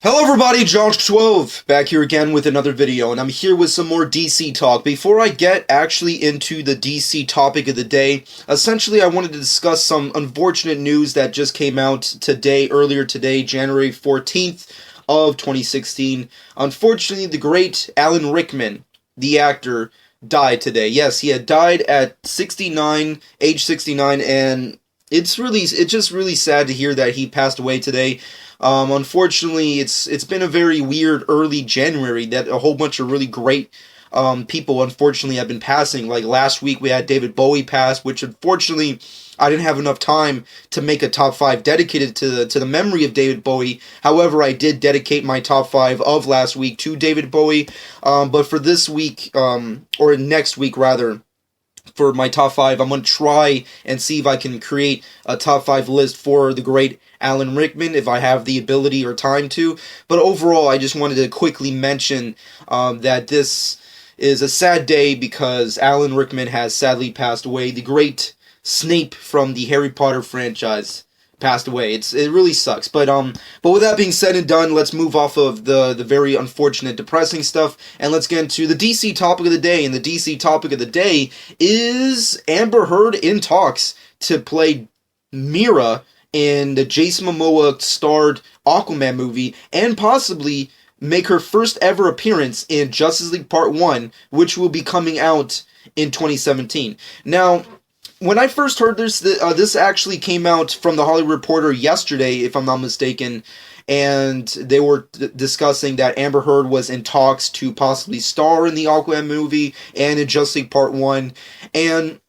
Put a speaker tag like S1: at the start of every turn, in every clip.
S1: Hello everybody, Josh12, back here again with another video, and I'm here with some more DC talk. Before I get actually into the DC topic of the day, essentially I wanted to discuss some unfortunate news that just came out earlier today, January 14th of 2016. Unfortunately, the great Alan Rickman, the actor, died today. Yes, he had died at age 69, and it's just really sad to hear that he passed away today. Unfortunately, it's been a very weird early January that a whole bunch of really great people unfortunately have been passing. Like last week we had David Bowie pass, which unfortunately I didn't have enough time to make a top 5 dedicated to the memory of David Bowie. However, I did dedicate my top 5 of last week to David Bowie. But for this week, or next week rather, for my top 5, I'm going to try and see if I can create a top 5 list for the great Alan Rickman, if I have the ability or time to. But overall, I just wanted to quickly mention that this is a sad day because Alan Rickman has sadly passed away. The great Snape from the Harry Potter franchise passed away. It really sucks. But with that being said and done, let's move off of the very unfortunate, depressing stuff, and let's get into the DC topic of the day. And the DC topic of the day is Amber Heard in talks to play Mera in the Jason Momoa starred Aquaman movie, and possibly make her first ever appearance in Justice League Part 1, which will be coming out in 2017. Now, when I first heard this actually came out from the Hollywood Reporter yesterday, if I'm not mistaken, and they were discussing that Amber Heard was in talks to possibly star in the Aquaman movie and in Justice League Part 1, and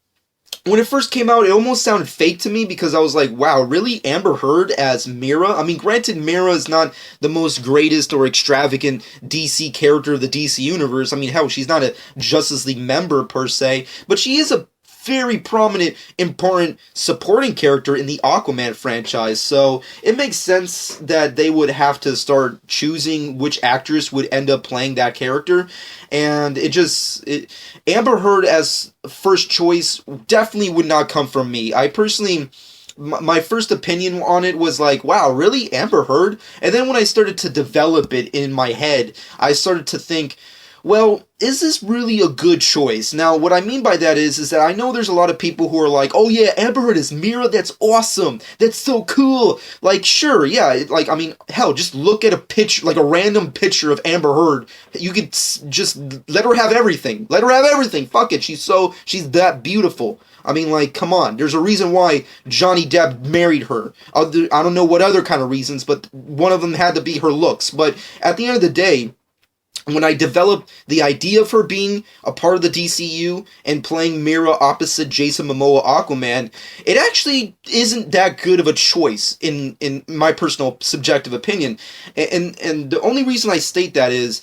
S1: when it first came out, it almost sounded fake to me because I was like, wow, really? Amber Heard as Mera? I mean, granted, Mera is not the most greatest or extravagant DC character of the DC universe. I mean, hell, she's not a Justice League member per se, but she is a very prominent, important supporting character in the Aquaman franchise, so it makes sense that they would have to start choosing which actress would end up playing that character, and Amber Heard as first choice definitely would not come from me. I personally, my first opinion on it was like, wow, really? Amber Heard? And then when I started to develop it in my head, I started to think, well, is this really a good choice? Now, what I mean by that is that I know there's a lot of people who are like, oh yeah, Amber Heard is Mera, that's awesome, that's so cool. Like, sure, yeah, like, I mean, hell, just look at a picture, like a random picture of Amber Heard. You could just let her have everything. Let her have everything. Fuck it, she's that beautiful. I mean, like, come on. There's a reason why Johnny Depp married her. I don't know what other kind of reasons, but one of them had to be her looks. But at the end of the day, when I developed the idea of her being a part of the DCU and playing Mera opposite Jason Momoa Aquaman, it actually isn't that good of a choice in my personal subjective opinion. And the only reason I state that is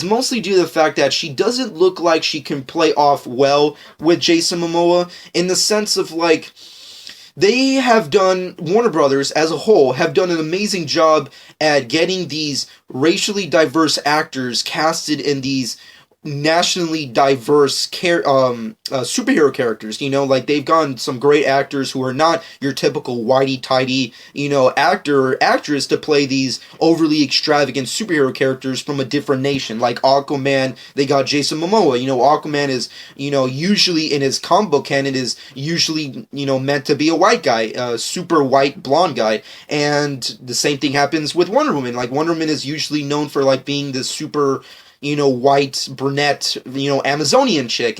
S1: mostly due to the fact that she doesn't look like she can play off well with Jason Momoa, in the sense of, like, Warner Brothers as a whole have done an amazing job at getting these racially diverse actors casted in these nationally diverse superhero characters. You know, like, they've gotten some great actors who are not your typical whitey-tighty, actor or actress to play these overly extravagant superhero characters from a different nation. Like Aquaman, they got Jason Momoa. Aquaman is, usually in his comic book canon is usually, meant to be a white guy, a super white blonde guy. And the same thing happens with Wonder Woman. Like, Wonder Woman is usually known for, like, being this super white, brunette, Amazonian chick,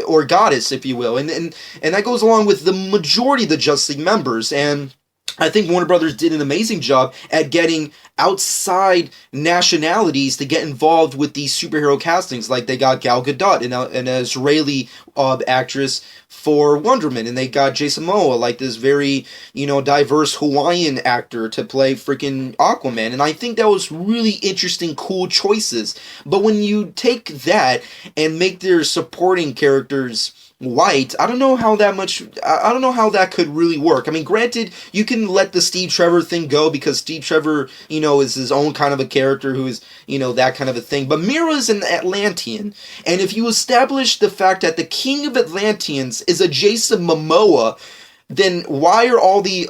S1: or goddess, if you will. And that goes along with the majority of the Justice League members. And I think Warner Brothers did an amazing job at getting outside nationalities to get involved with these superhero castings. Like, they got Gal Gadot, an Israeli actress, for Wonder Woman, and they got Jason Momoa, like this very, diverse Hawaiian actor, to play freaking Aquaman. And I think that was really interesting, cool choices. But when you take that and make their supporting characters white, I don't know how that could really work. I mean, granted, you can let the Steve Trevor thing go because Steve Trevor, is his own kind of a character who is, that kind of a thing. But Mera's an Atlantean, and if you establish the fact that the king of Atlanteans is a Jason Momoa, then why are all the,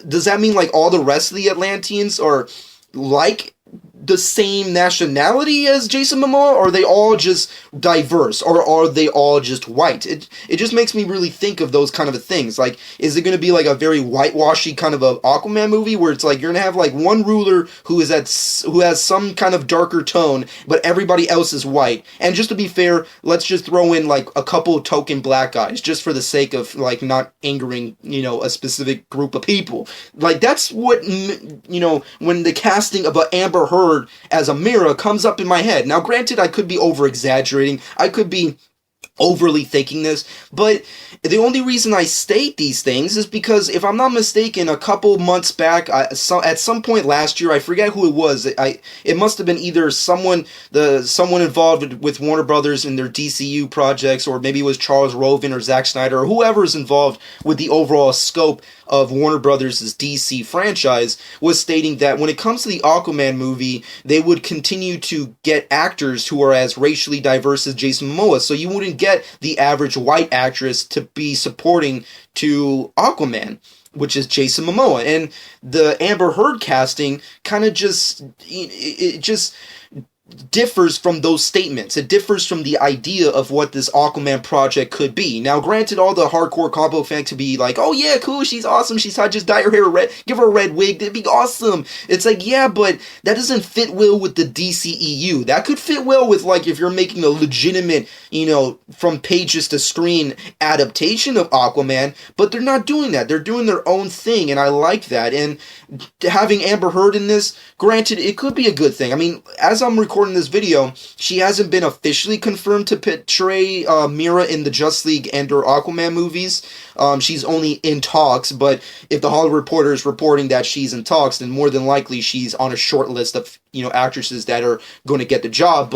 S1: does that mean like all the rest of the Atlanteans are like the same nationality as Jason Momoa? Or are they all just diverse? Or are they all just white? It just makes me really think of those kind of things. Like, is it going to be like a very whitewashy kind of a Aquaman movie where it's like you're going to have like one ruler who has some kind of darker tone, but everybody else is white? And just to be fair, let's just throw in like a couple token black guys just for the sake of like not angering, a specific group of people. Like, that's what, when the casting of a Amber Heard as a Mera comes up in my head. Now, granted, I could be over-exaggerating. I could be overly thinking this, but the only reason I state these things is because, if I'm not mistaken, a couple months back, at some point last year, I forget who it was. It must have been either someone involved with Warner Brothers in their DCU projects, or maybe it was Charles Roven or Zack Snyder, or whoever is involved with the overall scope of Warner Brothers' DC franchise, was stating that when it comes to the Aquaman movie, they would continue to get actors who are as racially diverse as Jason Momoa, so you wouldn't get the average white actress to be supporting to Aquaman, which is Jason Momoa. And the Amber Heard casting kind of just differs from those statements. It differs from the idea of what this Aquaman project could be. Now, granted, all the hardcore comic book fans could be like, oh yeah, cool, she's awesome, she's hot, just dye her hair red, give her a red wig, that'd be awesome. It's like, yeah, but that doesn't fit well with the DCEU. That could fit well with, like, if you're making a legitimate, from pages to screen adaptation of Aquaman, but they're not doing that. They're doing their own thing, and I like that. And having Amber Heard in this, granted, it could be a good thing. I mean, as I'm recording this video, she hasn't been officially confirmed to portray Mera in the Justice League and or Aquaman movies. She's only in talks, but if the Hollywood Reporter is reporting that she's in talks, then more than likely she's on a short list of, actresses that are going to get the job.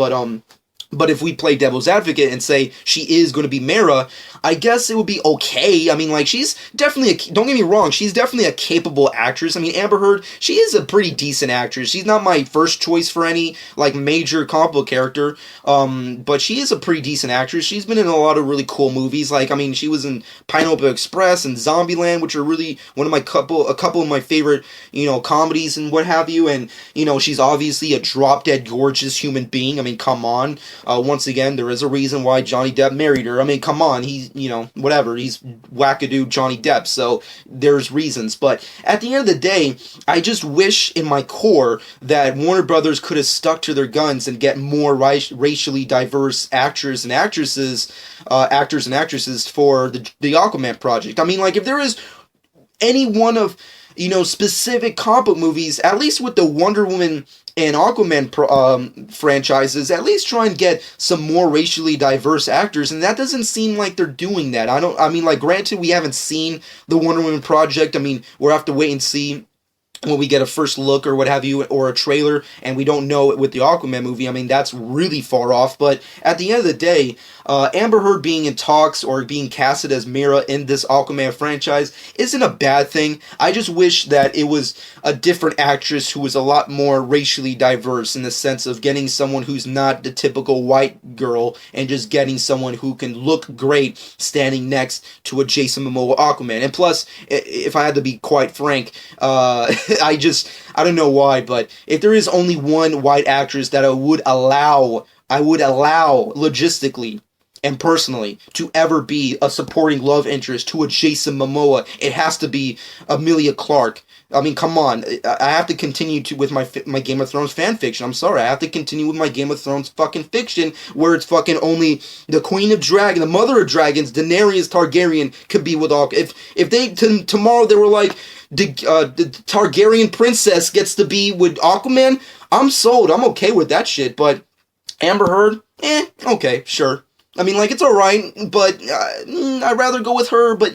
S1: But if we play devil's advocate and say she is going to be Mera, I guess it would be okay. I mean, like, she's definitely, don't get me wrong, she's definitely a capable actress. I mean, Amber Heard, she is a pretty decent actress. She's not my first choice for any, like, major comic book character, but she is a pretty decent actress. She's been in a lot of really cool movies. Like, I mean, she was in Pineapple Express and Zombieland, which are really a couple of my favorite, comedies and what have you. And, she's obviously a drop-dead gorgeous human being. I mean, come on. Once again, there is a reason why Johnny Depp married her. I mean, come on, he's, whatever, he's wackadoo Johnny Depp, so there's reasons. But at the end of the day, I just wish in my core that Warner Brothers could have stuck to their guns and get more racially diverse actors and actresses for the Aquaman project. I mean, like, if there is any one of, specific comic book movies, at least with the Wonder Woman and Aquaman franchises, at least try and get some more racially diverse actors, and that doesn't seem like they're doing that. Granted, we haven't seen the Wonder Woman project. I mean, we'll have to wait and see when we get a first look or what have you, or a trailer, and we don't know it with the Aquaman movie. I mean, that's really far off. But at the end of the day, Amber Heard being in talks or being casted as Mera in this Aquaman franchise isn't a bad thing. I just wish that it was a different actress who was a lot more racially diverse, in the sense of getting someone who's not the typical white girl and just getting someone who can look great standing next to a Jason Momoa Aquaman. And plus, if I had to be quite frank, I don't know why, but if there is only one white actress that I would allow logistically and personally to ever be a supporting love interest to a Jason Momoa, it has to be Emilia Clarke. I mean, come on. I have to continue with my Game of Thrones fan fiction. I'm sorry. I have to continue with my Game of Thrones fucking fiction, where it's fucking only the Queen of Dragon, the Mother of Dragons, Daenerys Targaryen could be with all. If they tomorrow they were like, the Targaryen princess gets to be with Aquaman, I'm sold. I'm okay with that shit. But Amber Heard, okay, sure. I mean, like, it's alright, but I'd rather go with her, but,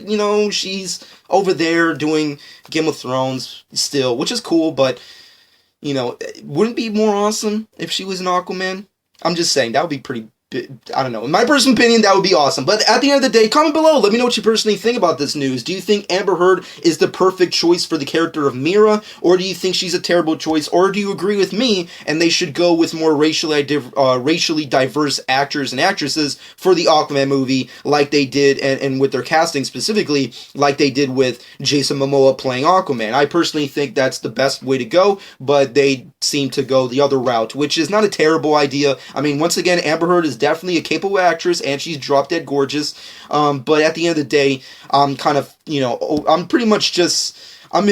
S1: she's over there doing Game of Thrones still, which is cool, but, wouldn't it be more awesome if she was an Aquaman? I'm just saying, that would be pretty I don't know. In my personal opinion, that would be awesome. But at the end of the day, comment below. Let me know what you personally think about this news. Do you think Amber Heard is the perfect choice for the character of Mera? Or do you think she's a terrible choice? Or do you agree with me and they should go with more racially diverse actors and actresses for the Aquaman movie like they did, and with their casting specifically, like they did with Jason Momoa playing Aquaman? I personally think that's the best way to go, but they seem to go the other route, which is not a terrible idea. I mean, once again, Amber Heard is definitely a capable actress, and she's drop dead gorgeous. But at the end of the day, I'm kind of, I'm pretty much just, I'm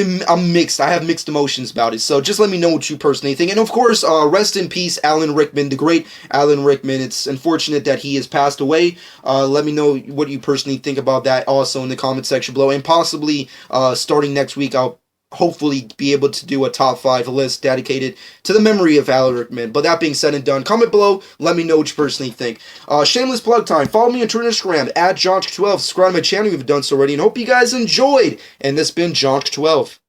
S1: mixed. I have mixed emotions about it. So just let me know what you personally think. And of course, rest in peace, Alan Rickman, the great Alan Rickman. It's unfortunate that he has passed away. Let me know what you personally think about that also in the comment section below. And possibly starting next week, I'll hopefully be able to do a top 5 list dedicated to the memory of Alan Rickman. But that being said and done, comment below, let me know what you personally think. Shameless plug time. Follow me on Twitter and Instagram at Jonk12. Subscribe to my channel if you've done so already, and hope you guys enjoyed. And this has been Jonk12.